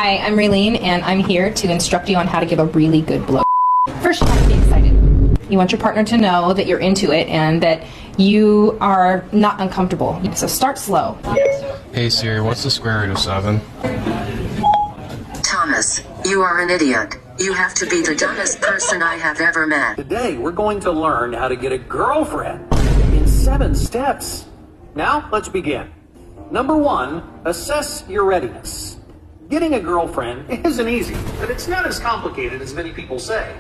Hi, I'm Raylene, and I'm here to instruct you on how to give a really good blow. First, you have to be excited. You want your partner to know that you're into it and that you are not uncomfortable. So start slow. Hey Siri, what's the square root of 7? Thomas, you are an idiot. You have to be the dumbest person I have ever met. Today, we're going to learn how to get a girlfriend in 7 steps. Now, let's begin. Number 1, assess your readiness. Getting a girlfriend isn't easy, but it's not as complicated as many people say.